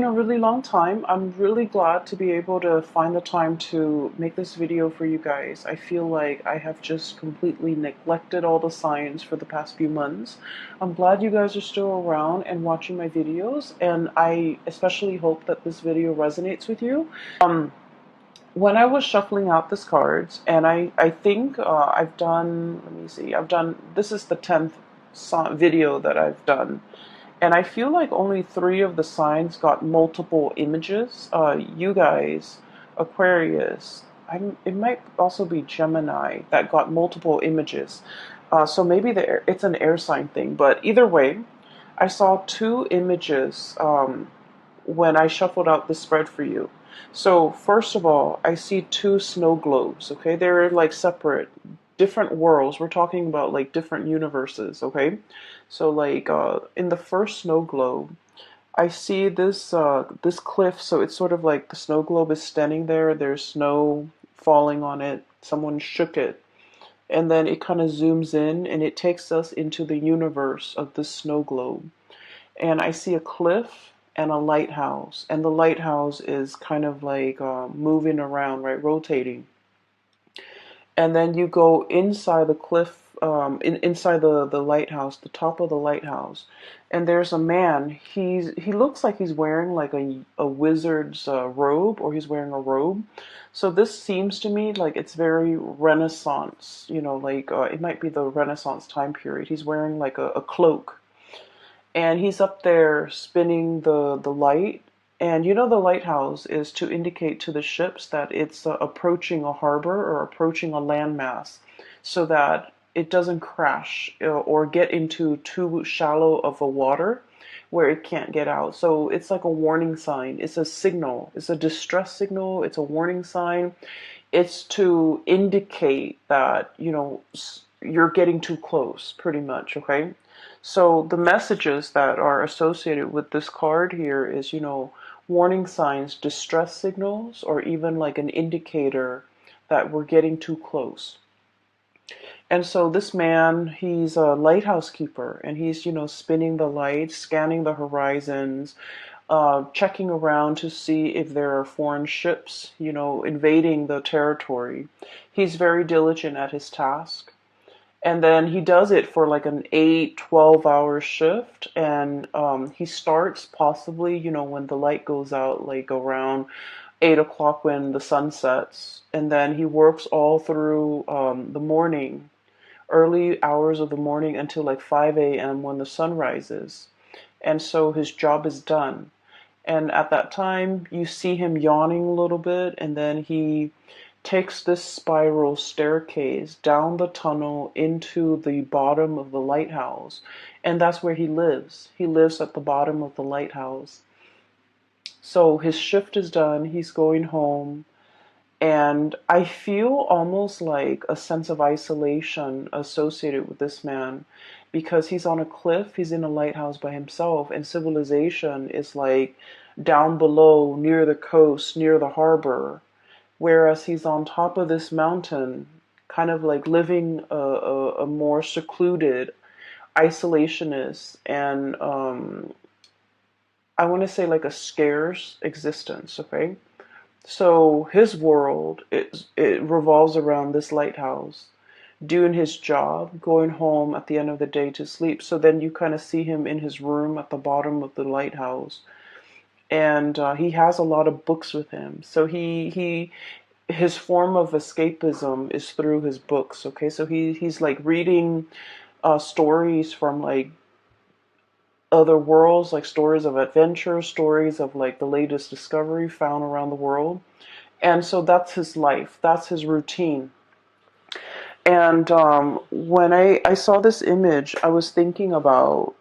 In a really long time. I'm really glad to be able to find the time to make this video for you guys. I feel like I have just completely neglected all the signs for the past few months. I'm glad you guys are still around and watching my videos, and I especially hope that this video resonates with you. When I was shuffling out these cards, and I think I've done, let me see, this is the 10th video that I've done. And I feel like only 3 of the signs got multiple images. You guys, Aquarius, it might also be Gemini that got multiple images. So maybe it's an air sign thing. But either way, I saw 2 images when I shuffled out the spread for you. So first of all, I see 2 snow globes. Okay, they're like separate, different worlds. We're talking about like different universes. Okay, so like in the first snow globe, I see this cliff. So it's sort of like the snow globe is standing there. There's snow falling on it. Someone shook it, and then it kind of zooms in and it takes us into the universe of the snow globe. And I see a cliff and a lighthouse, and the lighthouse is kind of like moving around, right, rotating. And then you go inside the cliff, inside the lighthouse, the top of the lighthouse, and there's a man. He looks like he's wearing like a wizard's robe, or he's wearing a robe. So this seems to me like it's very Renaissance, like it might be the Renaissance time period. He's wearing like a cloak, and he's up there spinning the light. And the lighthouse is to indicate to the ships that it's approaching a harbor or approaching a landmass, so that it doesn't crash or get into too shallow of a water where it can't get out. So it's like a warning sign. It's a signal. It's a distress signal. It's a warning sign. It's to indicate that, you're getting too close, pretty much, okay? So the messages that are associated with this card here is, warning signs, distress signals, or even like an indicator that we're getting too close. And so this man, he's a lighthouse keeper, and he's, spinning the lights, scanning the horizons, checking around to see if there are foreign ships, invading the territory. He's very diligent at his task. And then he does it for like an 8-12 hour shift. And he starts possibly, when the light goes out, like around 8 o'clock when the sun sets. And then he works all through the morning, early hours of the morning until like 5 a.m. when the sun rises. And so his job is done. And at that time, you see him yawning a little bit, and then he takes this spiral staircase down the tunnel into the bottom of the lighthouse. And that's where he lives. He lives at the bottom of the lighthouse. So his shift is done. He's going home. And I feel almost like a sense of isolation associated with this man, because he's on a cliff, he's in a lighthouse by himself, and civilization is like down below, near the coast, near the harbor, whereas he's on top of this mountain, kind of like living a more secluded, isolationist, and I want to say like a scarce existence, okay? So his world, it revolves around this lighthouse, doing his job, going home at the end of the day to sleep. So then you kind of see him in his room at the bottom of the lighthouse, and he has a lot of books with him. So his form of escapism is through his books. Okay, so he's like reading stories from like other worlds, like stories of adventure, stories of like the latest discovery found around the world. And so that's his life, that's his routine. And when I saw this image, I was thinking about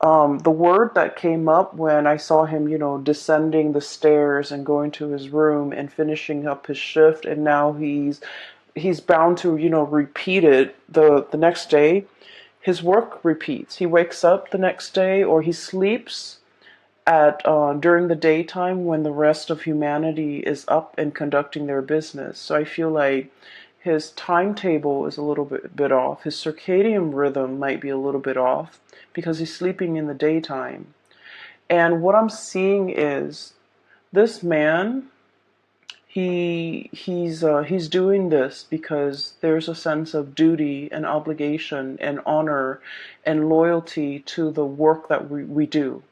the word that came up when I saw him, descending the stairs and going to his room and finishing up his shift. And now he's bound to, repeat it the next day. His work repeats. He wakes up the next day, or he sleeps at during the daytime when the rest of humanity is up and conducting their business. So I feel like his timetable is a little bit off. His circadian rhythm might be a little bit off because he's sleeping in the daytime. And what I'm seeing is this man, he's doing this because there's a sense of duty and obligation and honor and loyalty to the work that we do.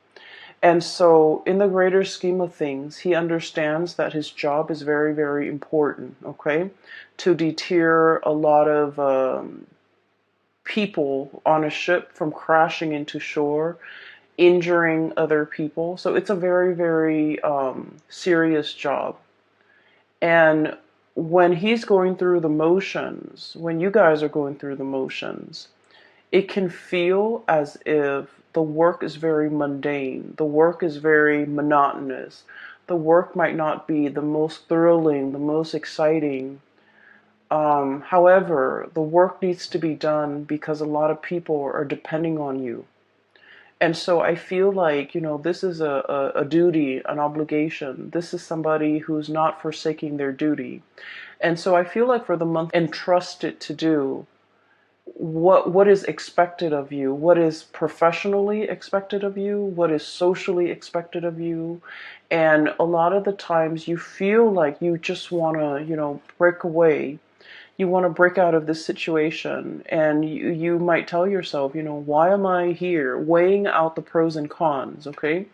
And so, in the greater scheme of things, he understands that his job is very, very important, okay? To deter a lot of people on a ship from crashing into shore, injuring other people. So, it's a very, very serious job. And when he's going through the motions, when you guys are going through the motions, it can feel as if the work is very mundane, the work is very monotonous, the work might not be the most thrilling, the most exciting. However, the work needs to be done because a lot of people are depending on you. And so I feel like, this is a duty, an obligation. This is somebody who's not forsaking their duty. And so I feel like for the month entrusted to do what is expected of you, what is professionally expected of you, what is socially expected of you. And a lot of the times you feel like you just want to, break away. You want to break out of this situation, and you might tell yourself, why am I here? Weighing out the pros and cons, okay?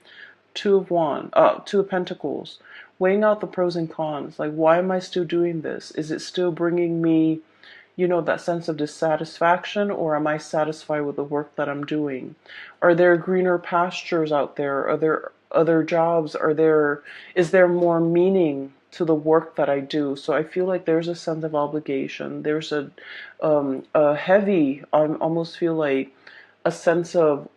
Two of Pentacles. Weighing out the pros and cons. Like, why am I still doing this? Is it still bringing me that sense of dissatisfaction, or am I satisfied with the work that I'm doing? Are there greener pastures out there? Are there other jobs? Is there more meaning to the work that I do? So I feel like there's a sense of obligation. There's a heavy, I almost feel like a sense of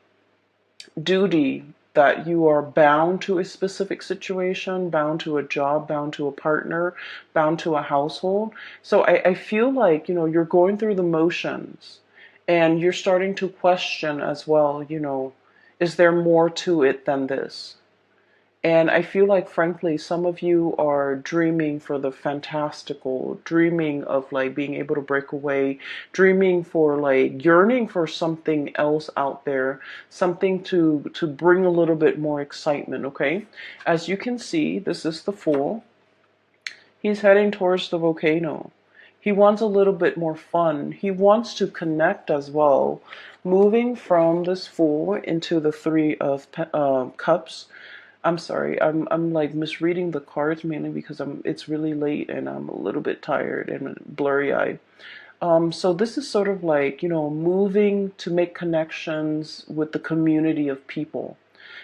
duty, that you are bound to a specific situation, bound to a job, bound to a partner, bound to a household. So I feel like, you're going through the motions, and you're starting to question as well, is there more to it than this? And I feel like, frankly, some of you are dreaming for the fantastical, dreaming of like being able to break away, dreaming for like yearning for something else out there, something to bring a little bit more excitement, okay? As you can see, this is the Fool. He's heading towards the volcano. He wants a little bit more fun. He wants to connect as well, moving from this Fool into the Three of Cups. I'm sorry, I'm like misreading the cards mainly because it's really late and I'm a little bit tired and blurry eyed. So this is sort of like, moving to make connections with the community of people.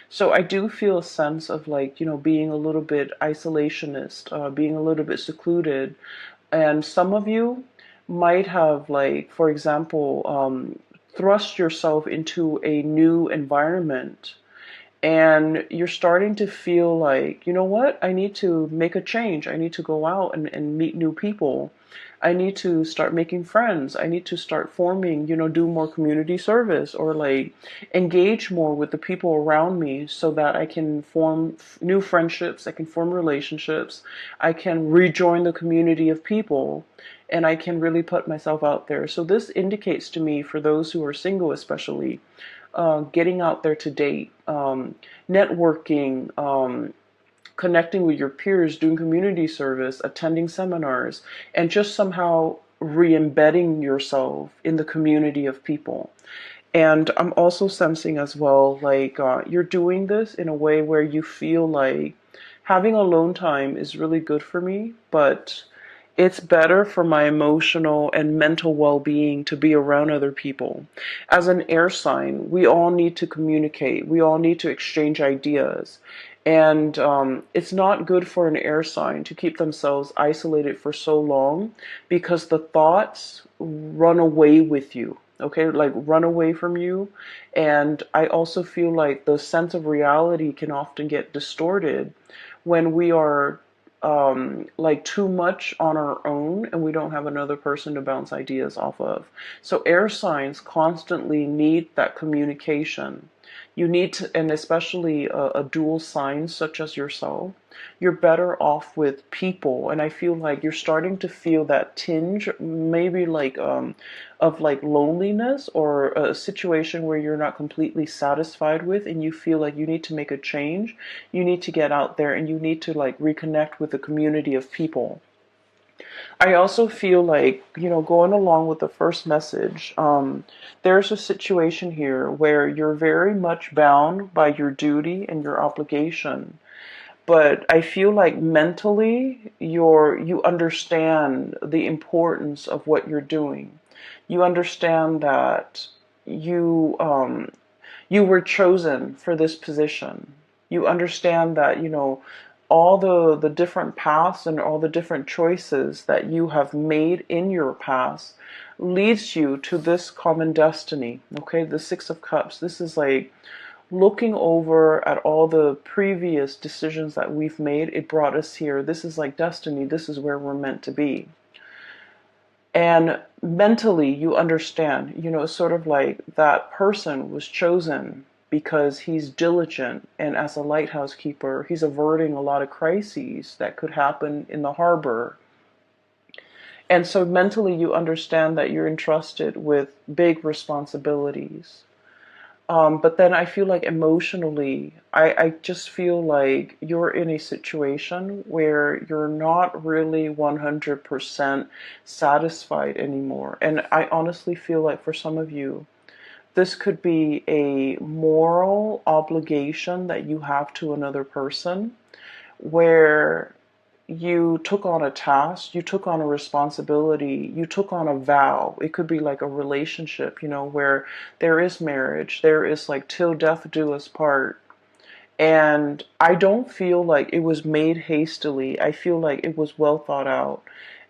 So I do feel a sense of like, being a little bit isolationist, being a little bit secluded. And some of you might have, like, for example, thrust yourself into a new environment, and you're starting to feel like, what? I need to make a change. I need to go out and meet new people. I need to start making friends. I need to start forming, do more community service, or like engage more with the people around me so that I can form new friendships. I can form relationships. I can rejoin the community of people, and I can really put myself out there. So this indicates to me, for those who are single especially, getting out there to date, networking, connecting with your peers, doing community service, attending seminars, and just somehow re-embedding yourself in the community of people. And I'm also sensing as well, like, you're doing this in a way where you feel like having alone time is really good for me, but it's better for my emotional and mental well-being to be around other people. As an air sign, we all need to communicate. We all need to exchange ideas. And it's not good for an air sign to keep themselves isolated for so long, because the thoughts run away with you. Okay, like run away from you. And I also feel like the sense of reality can often get distorted when we are like too much on our own and we don't have another person to bounce ideas off of. So air signs constantly need that communication. You need to, and especially a dual sign such as yourself, you're better off with people. And I feel like you're starting to feel that tinge, maybe like of like loneliness, or a situation where you're not completely satisfied with, and you feel like you need to make a change. You need to get out there and you need to like reconnect with a community of people. I also feel like, going along with the first message, there's a situation here where you're very much bound by your duty and your obligation. But I feel like mentally you understand the importance of what you're doing. You understand that you you were chosen for this position. You understand that, all the different paths and all the different choices that you have made in your past leads you to this common destiny. Okay, the Six of Cups. This is like looking over at all the previous decisions that we've made. It brought us here. This is like destiny. This is where we're meant to be. And mentally, you understand, sort of like that person was chosen because he's diligent. And as a lighthouse keeper, he's averting a lot of crises that could happen in the harbor. And so mentally, you understand that you're entrusted with big responsibilities. But then I feel like emotionally, I just feel like you're in a situation where you're not really 100% satisfied anymore. And I honestly feel like for some of you, this could be a moral obligation that you have to another person, where you took on a task, you took on a responsibility, you took on a vow. It could be like a relationship, where there is marriage, there is like till death do us part. And I don't feel like it was made hastily. I feel like it was well thought out.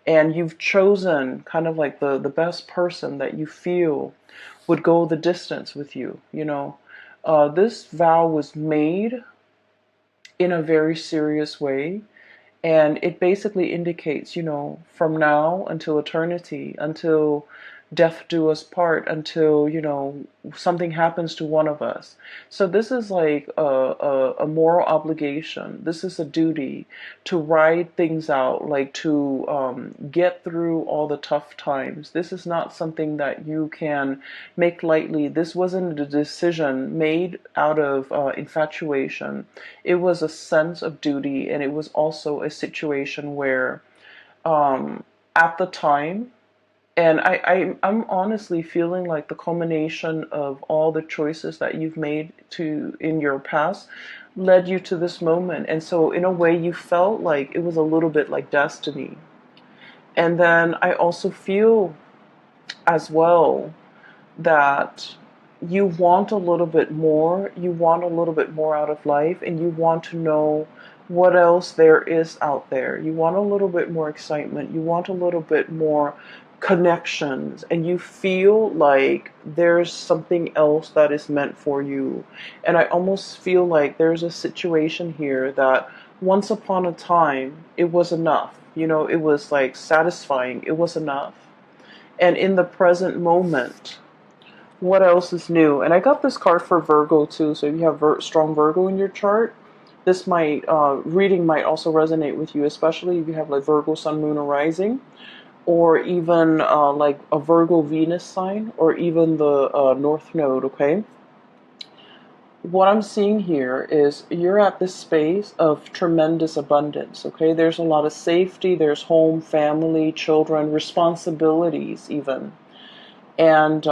And you've chosen kind of like the best person that you feel would go the distance with you. This vow was made in a very serious way. And it basically indicates, from now until eternity, until death do us part, until, something happens to one of us. So this is like a moral obligation. This is a duty to ride things out, like to get through all the tough times. This is not something that you can make lightly. This wasn't a decision made out of infatuation. It was a sense of duty, and it was also a situation where at the time, and I'm honestly feeling like the culmination of all the choices that you've made in your past led you to this moment. And so in a way you felt like it was a little bit like destiny. And then I also feel as well that you want a little bit more. You want a little bit more out of life, and you want to know what else there is out there. You want a little bit more excitement. You want a little bit more connections, and you feel like there's something else that is meant for you. And I almost feel like there's a situation here that once upon a time it was enough. It was like satisfying. It was enough. And in the present moment, what else is new? And I got this card for Virgo too. So if you have strong Virgo in your chart, this reading might also resonate with you, especially if you have like Virgo Sun, Moon, or Rising, or even like a Virgo Venus sign, or even the North Node. Okay. What I'm seeing here is you're at this space of tremendous abundance. Okay. There's a lot of safety. There's home, family, children, responsibilities even. And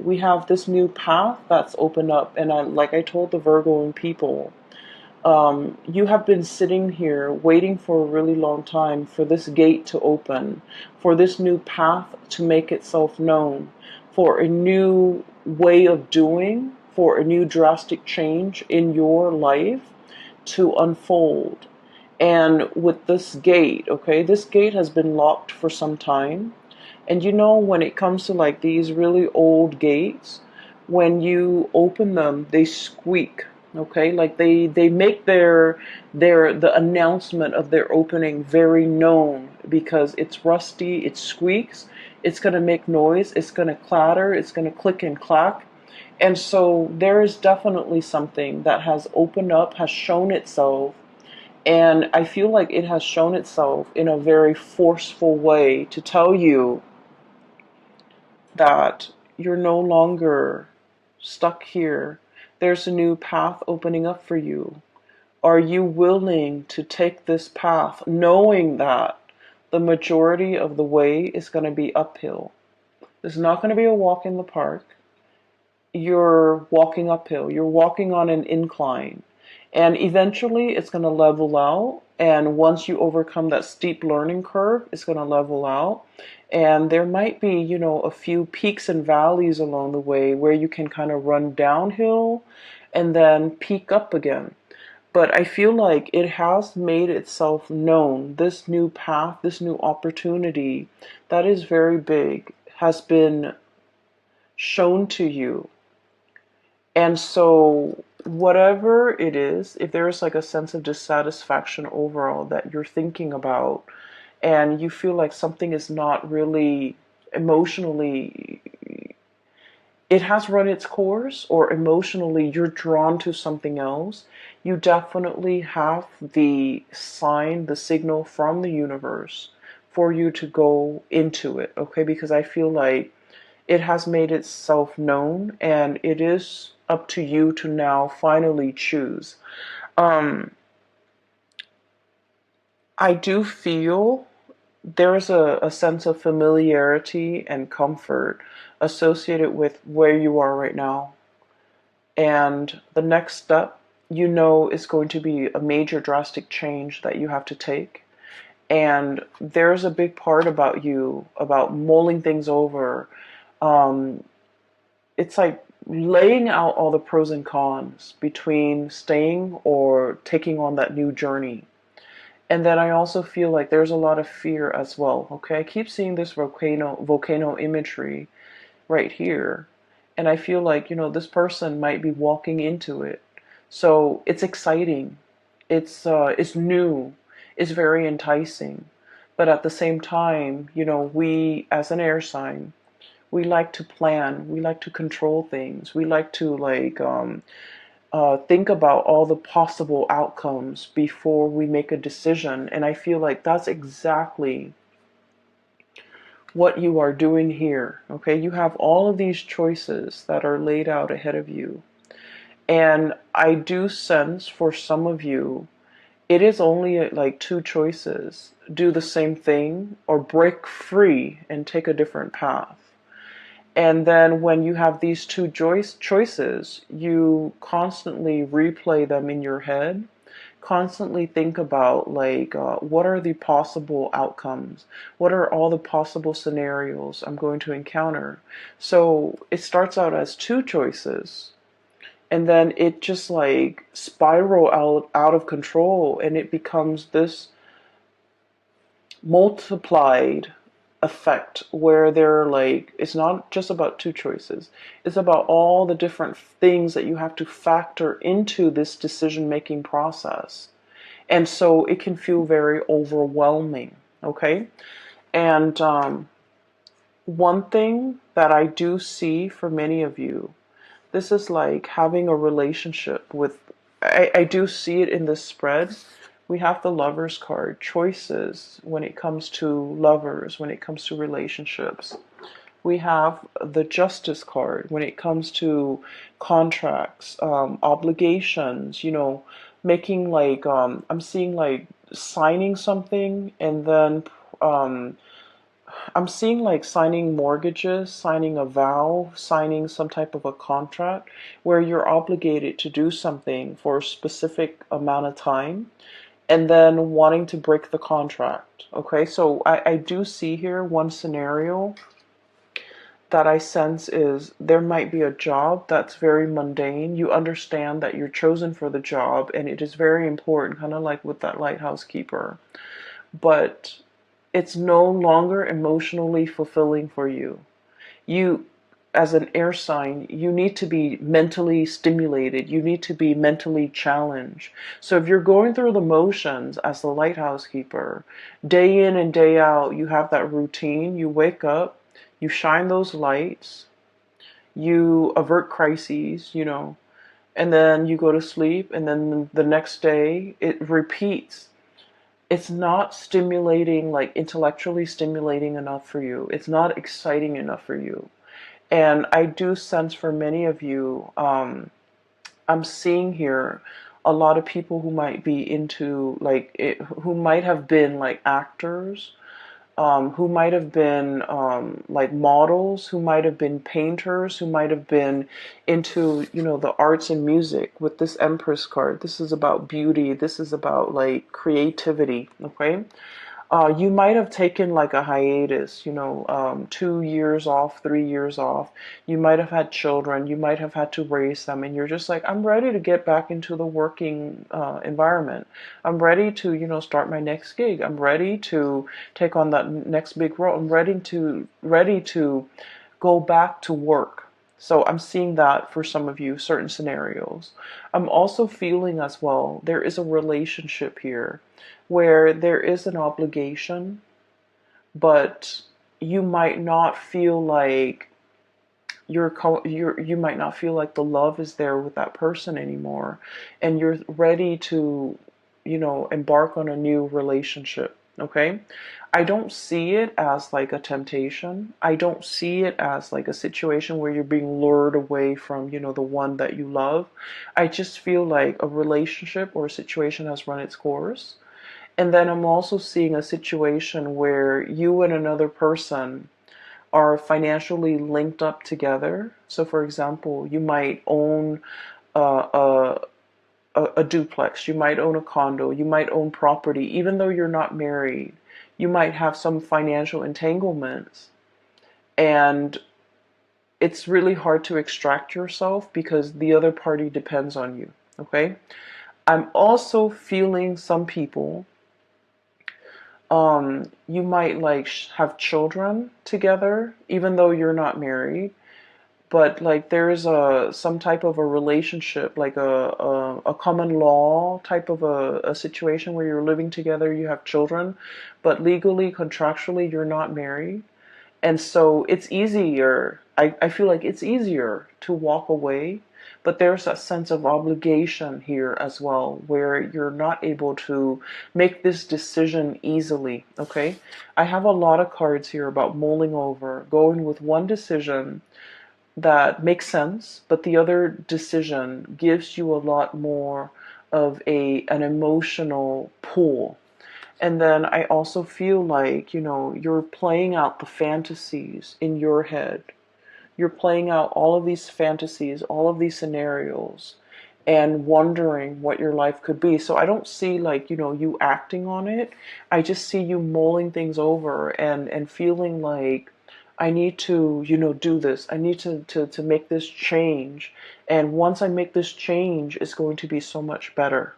we have this new path that's opened up. And like I told the Virgoing people, you have been sitting here waiting for a really long time for this gate to open, for this new path to make itself known, for a new way of doing, for a new drastic change in your life to unfold. And with this gate, okay, this gate has been locked for some time. And when it comes to like these really old gates, when you open them, they squeak. Okay, like they make the announcement of their opening very known, because it's rusty, it squeaks, it's gonna make noise, it's gonna clatter, it's gonna click and clack. And so there is definitely something that has opened up, has shown itself. And I feel like it has shown itself in a very forceful way to tell you that you're no longer stuck here. There's a new path opening up for you. Are you willing to take this path knowing that the majority of the way is going to be uphill? It's not going to be a walk in the park. You're walking uphill. You're walking on an incline. And eventually it's going to level out. And once you overcome that steep learning curve, it's going to level out. And there might be, a few peaks and valleys along the way where you can kind of run downhill and then peak up again. But I feel like it has made itself known. This new path, this new opportunity that is very big has been shown to you. And so, whatever it is, if there is like a sense of dissatisfaction overall that you're thinking about, and you feel like something is not really emotionally, it has run its course, or emotionally you're drawn to something else, you definitely have the sign, the signal from the universe for you to go into it, okay? Because I feel like it has made itself known, and it is up to you to now finally choose. Um, I do feel there's a sense of familiarity and comfort associated with where you are right now. And the next step, is going to be a major drastic change that you have to take. And there's a big part about you, about mulling things over. Um, it's like laying out all the pros and cons between staying or taking on that new journey. And then I also feel like there's a lot of fear as well. Okay, I keep seeing this volcano imagery right here, and I feel like this person might be walking into it. So it's exciting, it's new, it's very enticing, but at the same time, we as an air sign, we like to plan, we like to control things, we like to think about all the possible outcomes before we make a decision. And I feel like that's exactly what you are doing here. Okay, you have all of these choices that are laid out ahead of you. And I do sense for some of you, it is only like two choices: do the same thing or break free and take a different path. And then when you have these two choices, you constantly replay them in your head, constantly think about what are the possible outcomes? What are all the possible scenarios I'm going to encounter? So it starts out as two choices, and then it just like spiral out of control, and it becomes this multiplied effect where they're like, it's not just about two choices, it's about all the different things that you have to factor into this decision making process. And so it can feel very overwhelming. Okay, and one thing that I do see for many of you, this is like having a relationship with, I do see it in this spread. We have the Lovers card, choices when it comes to lovers, when it comes to relationships. We have the Justice card when it comes to contracts, obligations, making I'm seeing like signing something, and then um, I'm seeing like signing mortgages, signing a vow, signing some type of a contract where you're obligated to do something for a specific amount of time, and then wanting to break the contract. Okay, so I do see here one scenario that I sense is there might be a job that's very mundane. You understand that you're chosen for the job and it is very important, kind of like with that lighthouse keeper. But it's no longer emotionally fulfilling for you. You, as an air sign, you need to be mentally stimulated. You need to be mentally challenged. So if you're going through the motions as the lighthouse keeper, day in and day out, you have that routine. You wake up, you shine those lights, You avert crises, and then you go to sleep, and then the next day it repeats. It's not stimulating, like intellectually stimulating enough for you. It's not exciting enough for you. And I do sense for many of you, I'm seeing here a lot of people who might be into who might have been like actors, who might have been like models, who might have been painters, who might have been into, the arts and music with this Empress card. This is about beauty. This is about like creativity. Okay. You might have taken like a hiatus, 2 years off, 3 years off. You might have had children. You might have had to raise them, and you're just like, I'm ready to get back into the working environment. I'm ready to, start my next gig. I'm ready to take on that next big role. I'm ready to go back to work. So I'm seeing that for some of you, certain scenarios. I'm also feeling as well, there is a relationship here where there is an obligation, but you might not feel like you might not feel like the love is there with that person anymore, and you're ready to, embark on a new relationship. Okay. I don't see it as like a temptation. I don't see it as like a situation where you're being lured away from, the one that you love. I just feel like a relationship or a situation has run its course. And then I'm also seeing a situation where you and another person are financially linked up together. So, for example, you might own a, a duplex, you might own a condo, you might own property, even though you're not married. You might have some financial entanglements, and it's really hard to extract yourself because the other party depends on you. Okay. I'm also feeling some people, you might like have children together, even though you're not married. But like there's some type of a relationship, like a common law type of a situation where you're living together, you have children, but legally, contractually, you're not married. And so it's easier. I feel like it's easier to walk away, but there's that sense of obligation here as well, where you're not able to make this decision easily. Okay. I have a lot of cards here about mulling over, going with one decision that makes sense, but the other decision gives you a lot more of an emotional pull. And then I also feel like, you're playing out the fantasies in your head. You're playing out all of these fantasies, all of these scenarios, and wondering what your life could be. So I don't see like, you acting on it. I just see you mulling things over and feeling like, I need to, do this. I need to make this change. And once I make this change, it's going to be so much better.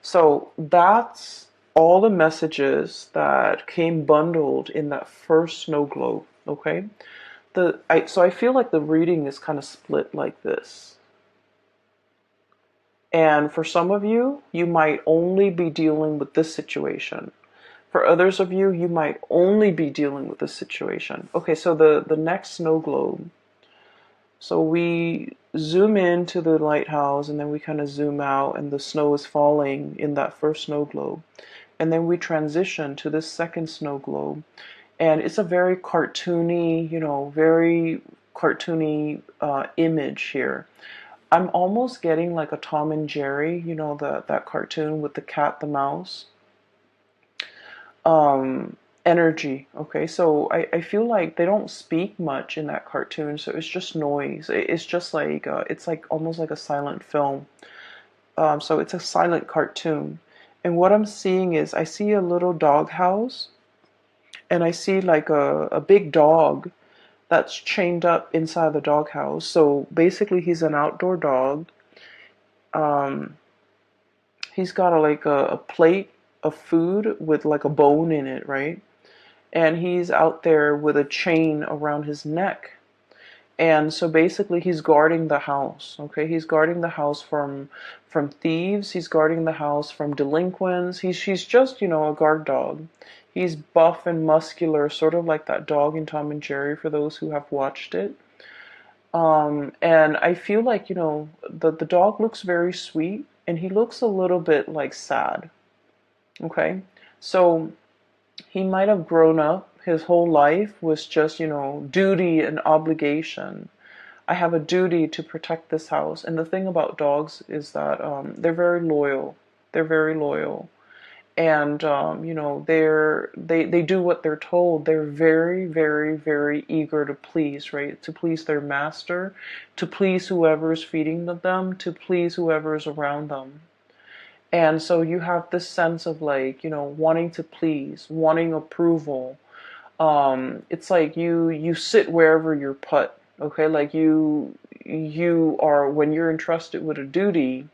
So that's all the messages that came bundled in that first snow globe. Okay. So I feel like the reading is kind of split like this. And for some of you, you might only be dealing with this situation. For others of you, you might only be dealing with this situation. Okay, so the next snow globe. So we zoom into the lighthouse, and then we kind of zoom out, and the snow is falling in that first snow globe. And then we transition to this second snow globe. And it's a very cartoony, very cartoony image here. I'm almost getting like a Tom and Jerry, that cartoon with the cat, the mouse. Energy. Okay, so I feel like they don't speak much in that cartoon, so it's just noise. It's just like it's like almost like a silent film. So it's a silent cartoon, and what I'm seeing is I see a little dog house, and I see like a big dog that's chained up inside the doghouse. So basically, he's an outdoor dog. Um, he's got a plate of food with like a bone in it, right? And he's out there with a chain around his neck. And so basically he's guarding the house. Okay, he's guarding the house from thieves. He's guarding the house from delinquents. He's just, a guard dog. He's buff and muscular, sort of like that dog in Tom and Jerry for those who have watched it. And I feel like, the dog looks very sweet and he looks a little bit like sad. Okay. So he might have grown up, his whole life was just, duty and obligation. I have a duty to protect this house. And the thing about dogs is that they're very loyal. They're very loyal. And they do what they're told. They're very, very, very eager to please, right? To please their master, to please whoever's feeding them, to please whoever's around them. And so you have this sense of like, wanting to please, wanting approval. It's like you sit wherever you're put. Okay, like you are, when you're entrusted with a duty,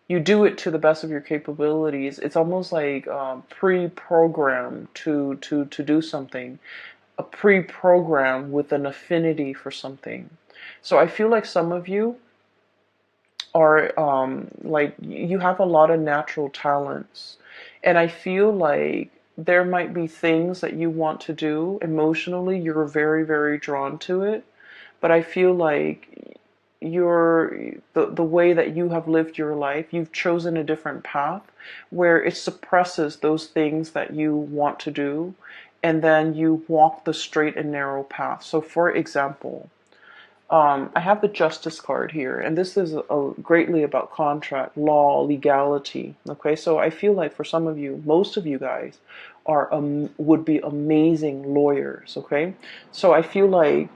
you do it to the best of your capabilities. It's almost like pre-programmed to do something, a pre-program with an affinity for something. So I feel like some of you are like you have a lot of natural talents, and I feel like there might be things that you want to do emotionally. You're very, very drawn to it, but I feel like the way that you have lived your life, you've chosen a different path where it suppresses those things that you want to do, and then you walk the straight and narrow path. So for example, I have the justice card here, and this is greatly about contract, law, legality. Okay, so I feel like for some of you, most of you guys are would be amazing lawyers. Okay, so I feel like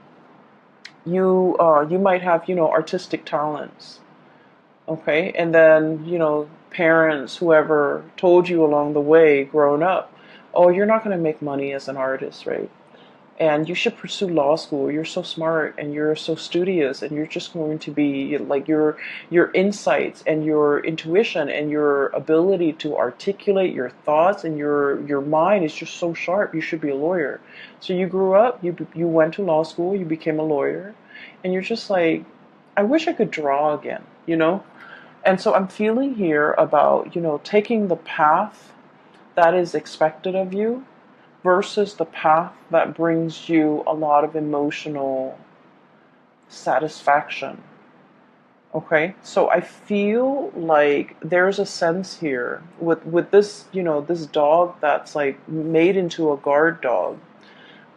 you might have artistic talents. Okay, and then parents, whoever told you along the way, growing up, oh, you're not going to make money as an artist, right? And you should pursue law school. You're so smart and you're so studious, and you're just going to be like your insights and your intuition and your ability to articulate your thoughts and your mind is just so sharp. You should be a lawyer. So you grew up, you went to law school, you became a lawyer, and you're just like, I wish I could draw again. And so I'm feeling here about, taking the path that is expected of you versus the path that brings you a lot of emotional satisfaction. Okay, so I feel like there's a sense here with this, this dog that's like made into a guard dog.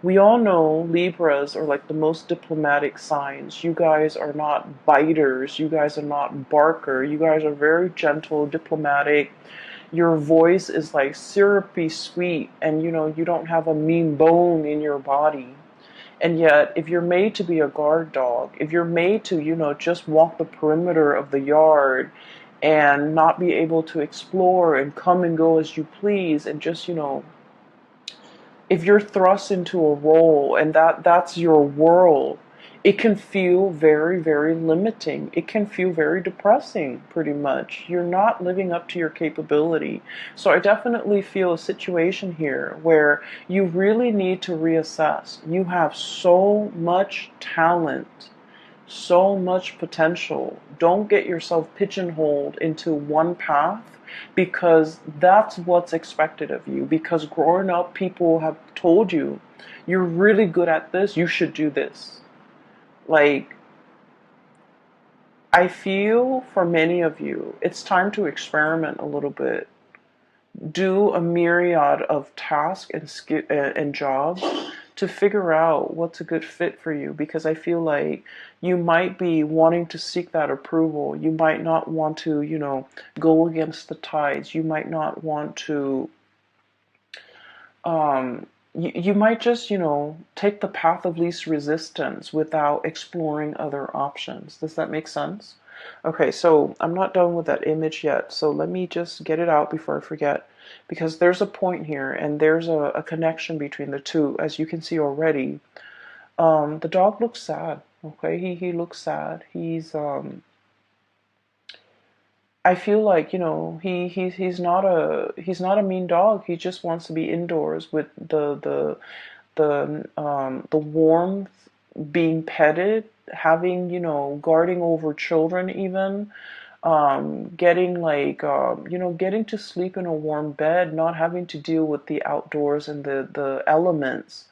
We all know Libras are like the most diplomatic signs. You guys are not biters. You guys are not barker. You guys are very gentle, diplomatic. Your voice is like syrupy sweet, and you don't have a mean bone in your body. And yet, if you're made to be a guard dog, if you're made to, just walk the perimeter of the yard and not be able to explore and come and go as you please, and just, if you're thrust into a role and that's your world, it can feel very, very limiting. It can feel very depressing, pretty much. You're not living up to your capability. So I definitely feel a situation here where you really need to reassess. You have so much talent, so much potential. Don't get yourself pigeonholed into one path, because that's what's expected of you. Because growing up, people have told you, you're really good at this, you should do this. Like, I feel for many of you, it's time to experiment a little bit. Do a myriad of tasks and jobs to figure out what's a good fit for you, because I feel like you might be wanting to seek that approval. You might not want to, go against the tides. You might not want to you might just, take the path of least resistance without exploring other options. Does that make sense? Okay, so I'm not done with that image yet. So let me just get it out before I forget. Because there's a point here, and there's a connection between the two, as you can see already. The dog looks sad. Okay, he looks sad. I feel like, he's not a mean dog. He just wants to be indoors with the warmth, being petted, having, guarding over children even, getting like, getting to sleep in a warm bed, not having to deal with the outdoors and the elements.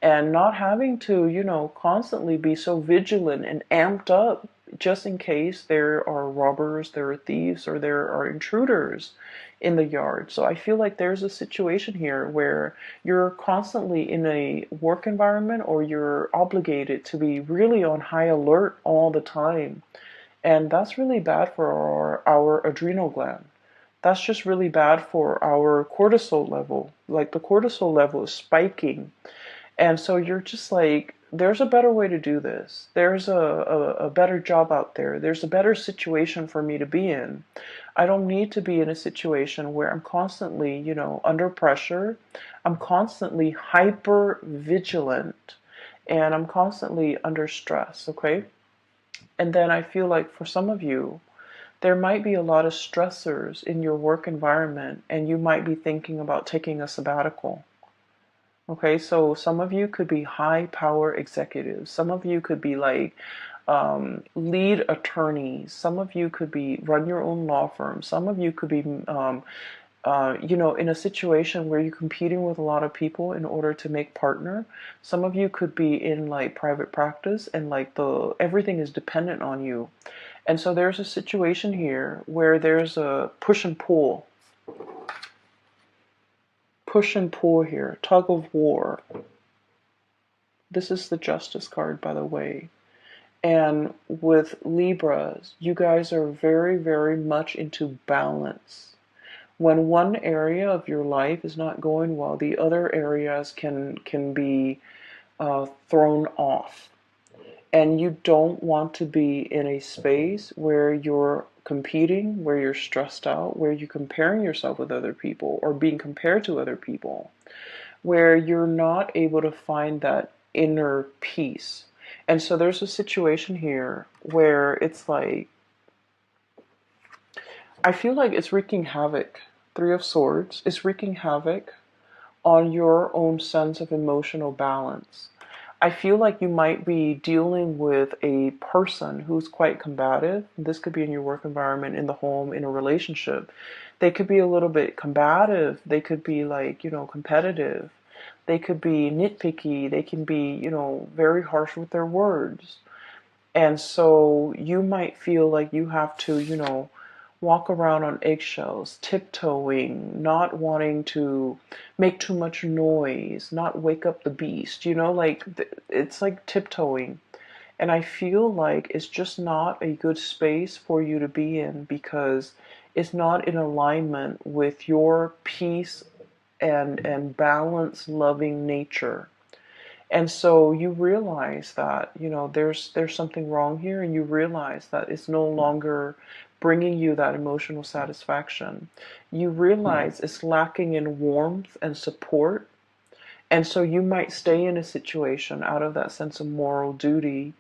and not having to, constantly be so vigilant and amped up just in case there are robbers, there are thieves, or there are intruders in the yard. So I feel like there's a situation here where you're constantly in a work environment, or you're obligated to be really on high alert all the time. And that's really bad for our adrenal gland. That's just really bad for our cortisol level. Like the cortisol level is spiking, and so you're just like, there's a better way to do this. There's a better job out there. There's a better situation for me to be in. I don't need to be in a situation where I'm constantly, under pressure. I'm constantly hyper vigilant, and I'm constantly under stress, okay? And then I feel like for some of you, there might be a lot of stressors in your work environment, and you might be thinking about taking a sabbatical. Okay, so some of you could be high power executives. Some of you could be like lead attorneys. Some of you could be run your own law firm. Some of you could be, in a situation where you're competing with a lot of people in order to make partner. Some of you could be in like private practice, and like everything is dependent on you. And so there's a situation here where there's a push and pull. Push and pull here, tug of war. This is the Justice card, by the way. And with Libras, you guys are very, very much into balance. When one area of your life is not going well, the other areas can be thrown off. And you don't want to be in a space where you're competing, where you're stressed out, where you're comparing yourself with other people or being compared to other people, where you're not able to find that inner peace. And so there's a situation here where it's like, I feel like it's wreaking havoc. Three of Swords is wreaking havoc on your own sense of emotional balance. I feel like you might be dealing with a person who's quite combative. This could be in your work environment, in the home, in a relationship. They could be a little bit combative. They could be like, competitive. They could be nitpicky. They can be, very harsh with their words. And so you might feel like you have to, walk around on eggshells, tiptoeing, not wanting to make too much noise, not wake up the beast, like it's like tiptoeing. And I feel like it's just not a good space for you to be in, because it's not in alignment with your peace and balance loving nature. And so you realize that, there's something wrong here, and you realize that it's no longer bringing you that emotional satisfaction. You realize it's lacking in warmth and support. And so you might stay in a situation out of that sense of moral duty,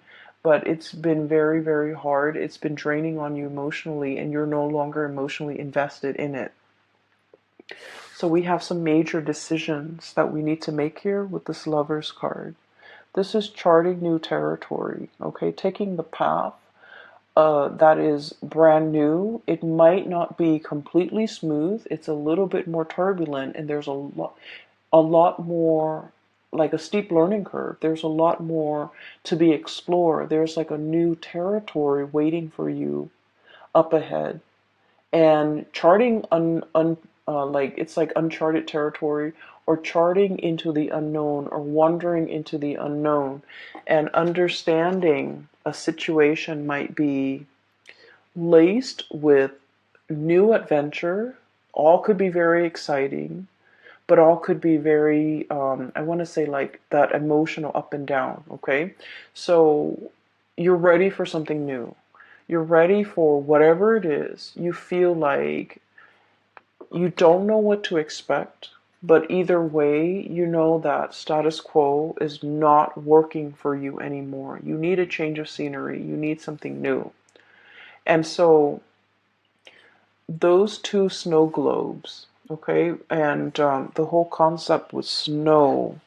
but it's been very, very hard. It's been draining on you emotionally, and you're no longer emotionally invested in it. So we have some major decisions that we need to make here with this Lovers card. This is charting new territory, okay? Taking the path that is brand new. It might not be completely smooth. It's a little bit more turbulent, and there's a lot more, like a steep learning curve. There's a lot more to be explored. There's like a new territory waiting for you up ahead. And charting like it's like uncharted territory, or charting into the unknown, or wandering into the unknown, and understanding a situation might be laced with new adventure. All could be very exciting, but all could be very, I want to say like that emotional up and down, okay? So you're ready for something new. You're ready for whatever it is. You feel like you don't know what to expect, but either way, you know that status quo is not working for you anymore. You need a change of scenery. You need something new. And so those two snow globes, okay, and the whole concept with snow,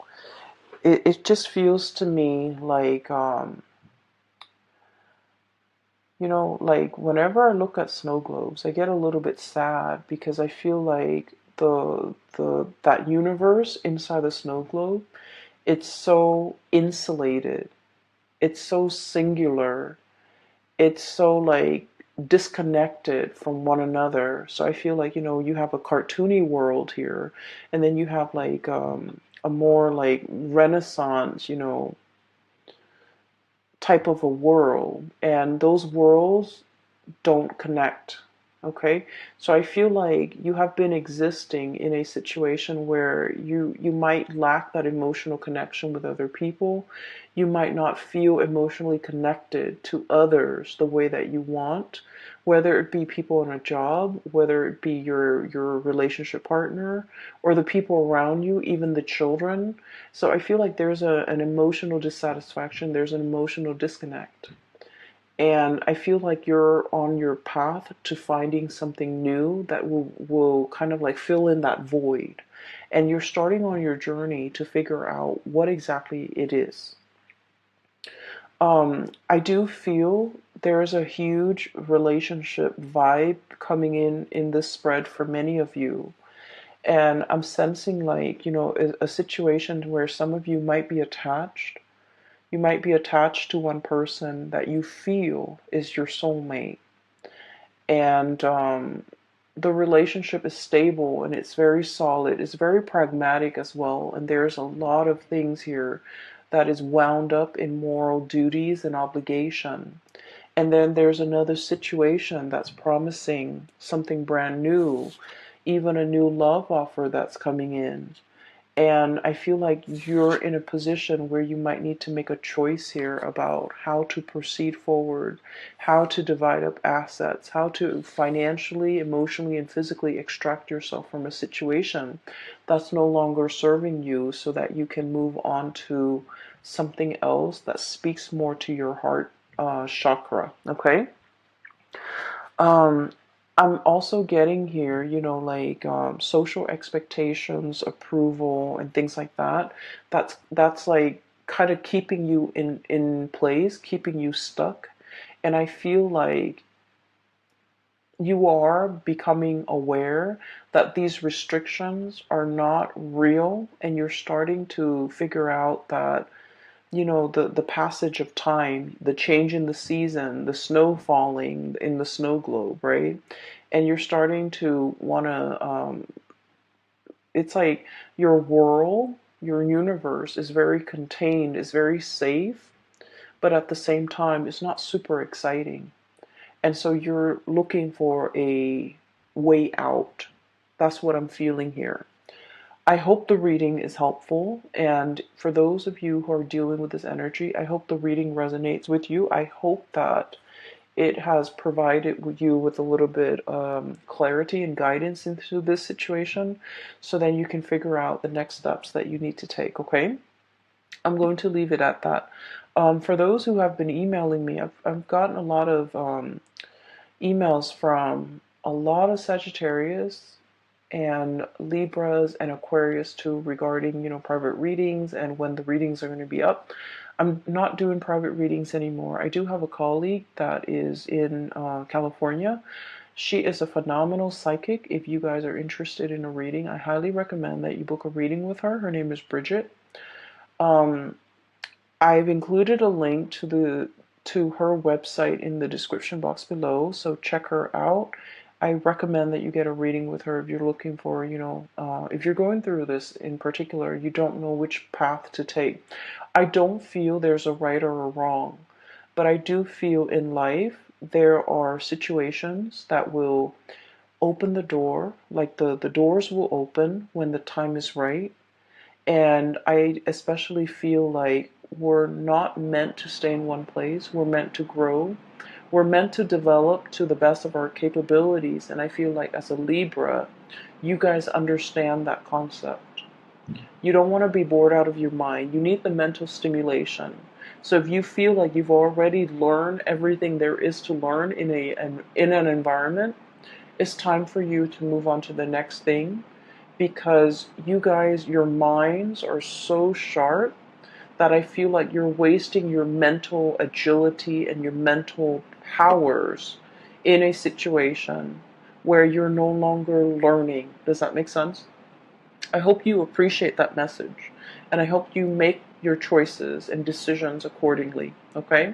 it just feels to me like, like whenever I look at snow globes, I get a little bit sad, because I feel like that universe inside the snow globe It's so insulated. It's so singular. It's so like disconnected from one another. So I feel like, you have a cartoony world here, and then you have like a more like Renaissance, type of a world, and those worlds don't connect. Okay, so I feel like you have been existing in a situation where you might lack that emotional connection with other people. You might not feel emotionally connected to others the way that you want, whether it be people in a job, whether it be your relationship partner, or the people around you, even the children. So I feel like there's an emotional dissatisfaction, there's an emotional disconnect. And I feel like you're on your path to finding something new that will kind of like fill in that void. And you're starting on your journey to figure out what exactly it is. I do feel there's a huge relationship vibe coming in this spread for many of you. And I'm sensing like, a situation where some of you might be attached. You might be attached to one person that you feel is your soulmate. And the relationship is stable and it's very solid. It's very pragmatic as well. And there's a lot of things here that is wound up in moral duties and obligation. And then there's another situation that's promising something brand new, even a new love offer that's coming in. And I feel like you're in a position where you might need to make a choice here about how to proceed forward, how to divide up assets, how to financially, emotionally, and physically extract yourself from a situation that's no longer serving you so that you can move on to something else that speaks more to your heart chakra. Okay? Um, I'm also getting here, like social expectations, approval, and things like that. That's like kind of keeping you in place, keeping you stuck. And I feel like you are becoming aware that these restrictions are not real, and you're starting to figure out that the passage of time, the change in the season, the snow falling in the snow globe, right? And you're starting to want to, it's like your world, your universe is very contained, is very safe, but at the same time, it's not super exciting. And so you're looking for a way out. That's what I'm feeling here. I hope the reading is helpful. And for those of you who are dealing with this energy, I hope the reading resonates with you. I hope that it has provided you with a little bit clarity and guidance into this situation so then you can figure out the next steps that you need to take, okay? I'm going to leave it at that. For those who have been emailing me, I've gotten a lot of emails from a lot of Sagittarius and Libras and Aquarius too regarding, private readings and when the readings are going to be up. I'm not doing private readings anymore. I do have a colleague that is in California. She is a phenomenal psychic. If you guys are interested in a reading, I highly recommend that you book a reading with her. Her name is Bridget. Um, I've included a link to her website in the description box below, so check her out. I recommend that you get a reading with her if you're looking for, if you're going through this in particular, you don't know which path to take. I don't feel there's a right or a wrong, but I do feel in life there are situations that will open the door, like the doors will open when the time is right. And I especially feel like we're not meant to stay in one place. We're meant to grow. We're meant to develop to the best of our capabilities. And I feel like as a Libra, you guys understand that concept. You don't want to be bored out of your mind. You need the mental stimulation. So if you feel like you've already learned everything there is to learn in an environment, it's time for you to move on to the next thing, because you guys, your minds are so sharp that I feel like you're wasting your mental agility and your mental powers in a situation where you're no longer learning. Does that make sense? I hope you appreciate that message, and I hope you make your choices and decisions accordingly, okay?